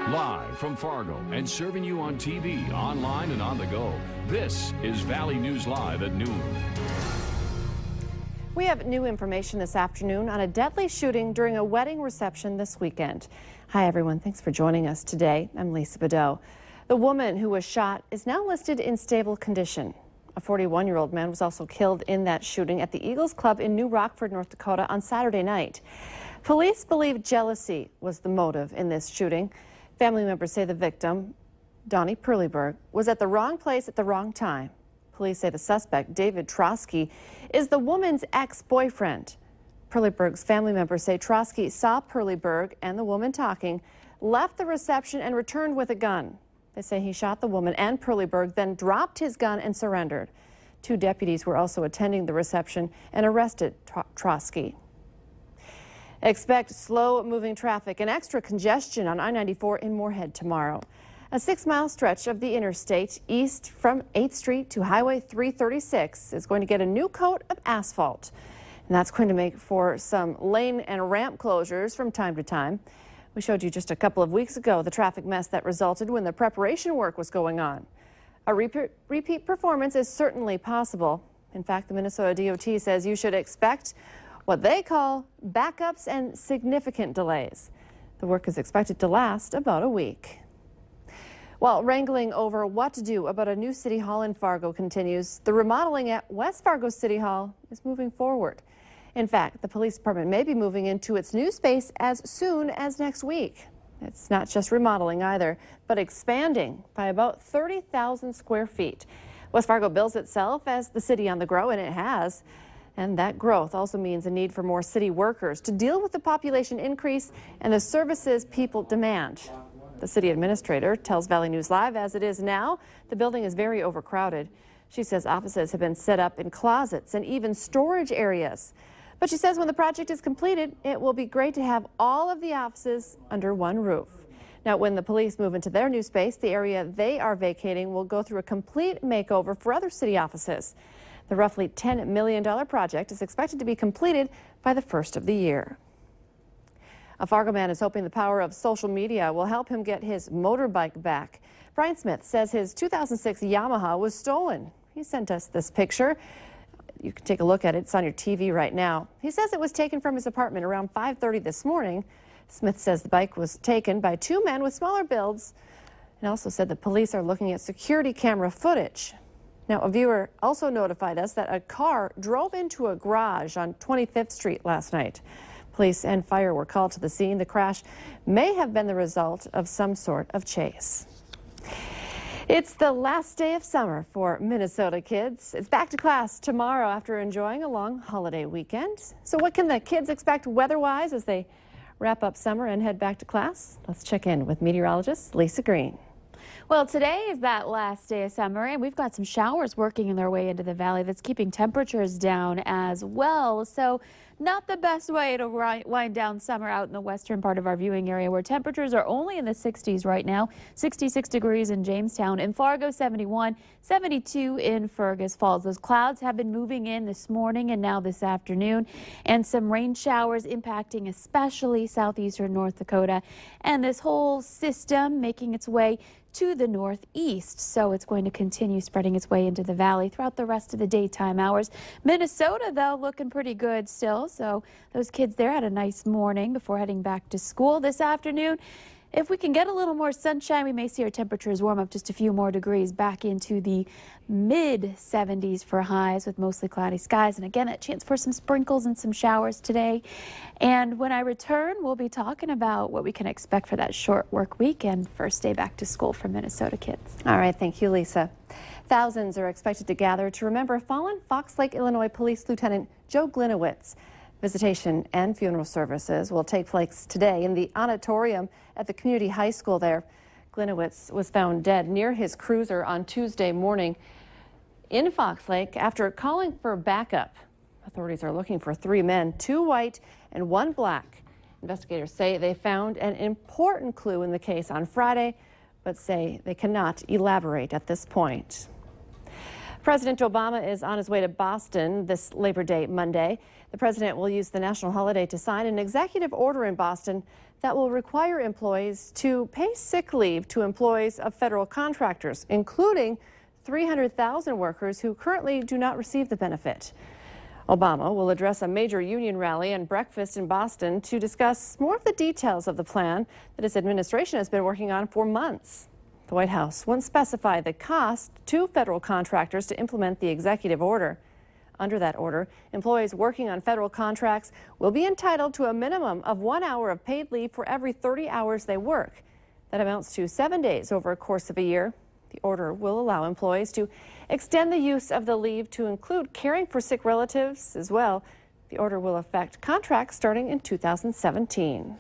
Live from Fargo and serving you on TV, online, and on the go, this is Valley News Live at noon. We have new information this afternoon on a deadly shooting during a wedding reception this weekend. Hi, everyone. Thanks for joining us today. I'm Lisa Bedeau. The woman who was shot is now listed in stable condition. A 41-year-old man was also killed in that shooting at the Eagles Club in New Rockford, North Dakota on Saturday night. Police believe jealousy was the motive in this shooting. Family members say the victim, Donnie Perleberg, was at the wrong place at the wrong time. Police say the suspect, David Trotsky, is the woman's ex-boyfriend. Perleberg's family members say Trotsky saw Perleberg and the woman talking, left the reception and returned with a gun. They say he shot the woman and Perleberg, then dropped his gun and surrendered. 2 deputies were also attending the reception and arrested Trotsky. Expect slow-moving traffic and extra congestion on I-94 in Moorhead tomorrow. A 6-mile stretch of the interstate east from 8th Street to Highway 336 is going to get a new coat of asphalt. And that's going to make for some lane and ramp closures from time to time. We showed you just a couple of weeks ago the traffic mess that resulted when the preparation work was going on. A repeat performance is certainly possible. In fact, the Minnesota DOT says you should expect what they call backups and significant delays. The work is expected to last about a week. While wrangling over what to do about a new City Hall in Fargo continues, the remodeling at West Fargo City Hall is moving forward. In fact, the police department may be moving into its new space as soon as next week. It's not just remodeling either, but expanding by about 30,000 square feet. West Fargo bills itself as the city on the grow, and it has. And that growth also means a need for more city workers to deal with the population increase and the services people demand. The city administrator tells Valley News Live, as it is now, the building is very overcrowded. She says offices have been set up in closets and even storage areas. But she says when the project is completed, it will be great to have all of the offices under one roof. Now, when the police move into their new space, the area they are vacating will go through a complete makeover for other city offices. The roughly $10 million project is expected to be completed by the first of the year. A Fargo man is hoping the power of social media will help him get his motorbike back. Brian Smith says his 2006 Yamaha was stolen. He sent us this picture. You can take a look at it. It's on your TV right now. He says it was taken from his apartment around 5:30 this morning. Smith says the bike was taken by 2 men with smaller builds, and also said the police are looking at security camera footage. Now, a viewer also notified us that a car drove into a garage on 25th Street last night. Police and fire were called to the scene. The crash may have been the result of some sort of chase. It's the last day of summer for Minnesota kids. It's back to class tomorrow after enjoying a long holiday weekend. So what can the kids expect weather-wise as they wrap up summer and head back to class? Let's check in with meteorologist Lisa Green. Well, today is that last day of summer, and we've got some showers working their way into the valley that's keeping temperatures down as well. So not the best way to wind down summer out in the western part of our viewing area, where temperatures are only in the 60s right now. 66 degrees in Jamestown, in Fargo 71, 72 in Fergus Falls. Those clouds have been moving in this morning and now this afternoon, and some rain showers impacting especially southeastern North Dakota, and this whole system making its way to the northeast, so it's going to continue spreading its way into the valley throughout the rest of the daytime hours. Minnesota, though, looking pretty good still, so those kids there had a nice morning before heading back to school this afternoon. If we can get a little more sunshine, we may see our temperatures warm up just a few more degrees back into the mid-70s for highs with mostly cloudy skies. And again, a chance for some sprinkles and some showers today. And when I return, we'll be talking about what we can expect for that short work week and first day back to school for Minnesota kids. All right, thank you, Lisa. Thousands are expected to gather to remember fallen Fox Lake, Illinois Police Lieutenant Joe Gliniewicz. Visitation and funeral services will take place today in the auditorium at the community high school there. Gliniewicz was found dead near his cruiser on Tuesday morning in Fox Lake after calling for backup. Authorities are looking for 3 men, 2 white and 1 black. Investigators say they found an important clue in the case on Friday, but say they cannot elaborate at this point. President Obama is on his way to Boston this Labor Day Monday. The president will use the national holiday to sign an executive order in Boston that will require employees to pay sick leave to employees of federal contractors, including 300,000 workers who currently do not receive the benefit. Obama will address a major union rally and breakfast in Boston to discuss more of the details of the plan that his administration has been working on for months. The White House won't specify the cost to federal contractors to implement the executive order. Under that order, employees working on federal contracts will be entitled to a minimum of 1 hour of paid leave for every 30 hours they work. That amounts to 7 days over a course of a year. The order will allow employees to extend the use of the leave to include caring for sick relatives as well. The order will affect contracts starting in 2017.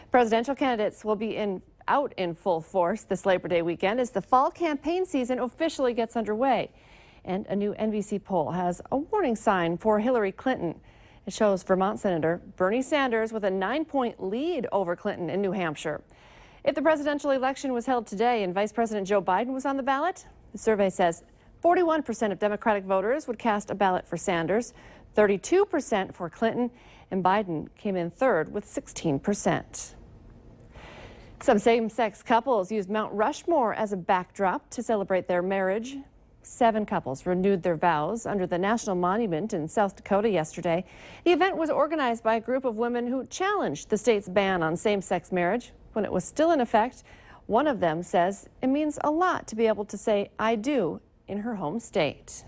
Presidential candidates will be out in full force this Labor Day weekend as the fall campaign season officially gets underway. And a new NBC poll has a warning sign for Hillary Clinton. It shows Vermont Senator Bernie Sanders with a 9-point lead over Clinton in New Hampshire. If the presidential election was held today and Vice President Joe Biden was on the ballot, the survey says 41% of Democratic voters would cast a ballot for Sanders, 32% for Clinton, and Biden came in third with 16%. Some same-sex couples used Mount Rushmore as a backdrop to celebrate their marriage. 7 couples renewed their vows under the National Monument in South Dakota yesterday. The event was organized by a group of women who challenged the state's ban on same-sex marriage when it was still in effect. One of them says it means a lot to be able to say "I do" in her home state.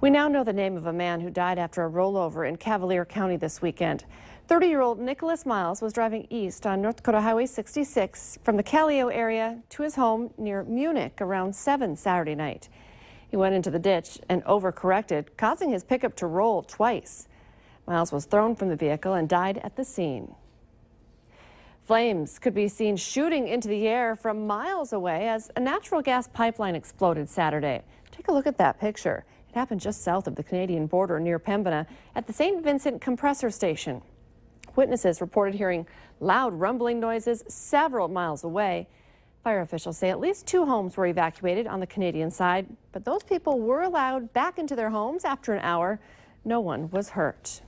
We now know the name of a man who died after a rollover in Cavalier County this weekend. 30-year-old Nicholas Miles was driving east on North Dakota Highway 66 from the Callio area to his home near Munich around 7 Saturday night. He went into the ditch and overcorrected, causing his pickup to roll twice. Miles was thrown from the vehicle and died at the scene. Flames could be seen shooting into the air from miles away as a natural gas pipeline exploded Saturday. Take a look at that picture. It happened just south of the Canadian border near Pembina at the St. Vincent compressor station. Witnesses reported hearing loud rumbling noises several miles away. Fire officials say at least 2 homes were evacuated on the Canadian side, but those people were allowed back into their homes after an hour. No one was hurt.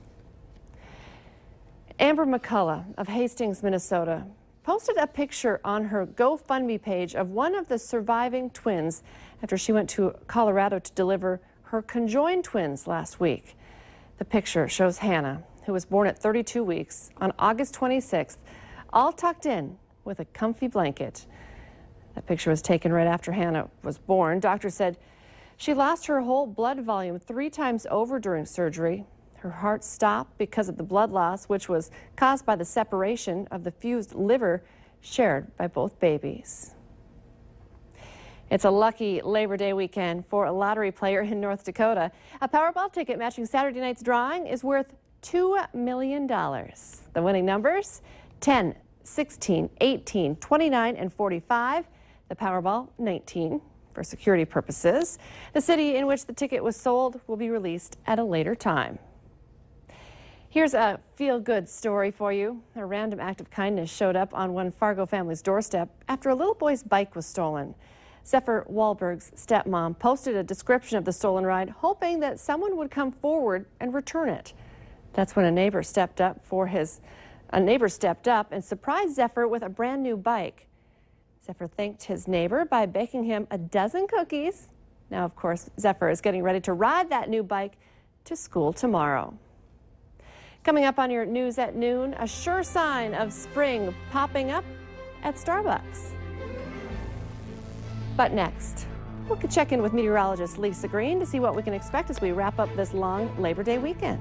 Amber McCullough of Hastings, Minnesota, posted a picture on her GoFundMe page of one of the surviving twins after she went to Colorado to deliver her conjoined twins last week. The picture shows Hannah, who was born at 32 weeks on August 26th, all tucked in with a comfy blanket. That picture was taken right after Hannah was born. Doctors said she lost her whole blood volume 3 times over during surgery. Her heart stopped because of the blood loss, which was caused by the separation of the fused liver shared by both babies. It's a lucky Labor Day weekend for a lottery player in North Dakota. A Powerball ticket matching Saturday night's drawing is worth $2 million. The winning numbers: 10, 16, 18, 29, and 45. The Powerball, 19. For security purposes, the city in which the ticket was sold will be released at a later time. Here's a feel-good story for you. A random act of kindness showed up on one Fargo family's doorstep after a little boy's bike was stolen. Zephyr Wahlberg's stepmom posted a description of the stolen ride, hoping that someone would come forward and return it. That's when a neighbor stepped up and surprised Zephyr with a brand new bike. Zephyr thanked his neighbor by baking him a dozen cookies. Now, of course, Zephyr is getting ready to ride that new bike to school tomorrow. Coming up on your News at Noon, a sure sign of spring popping up at Starbucks. But next, we'll check in with meteorologist Lisa Green to see what we can expect as we wrap up this long Labor Day weekend.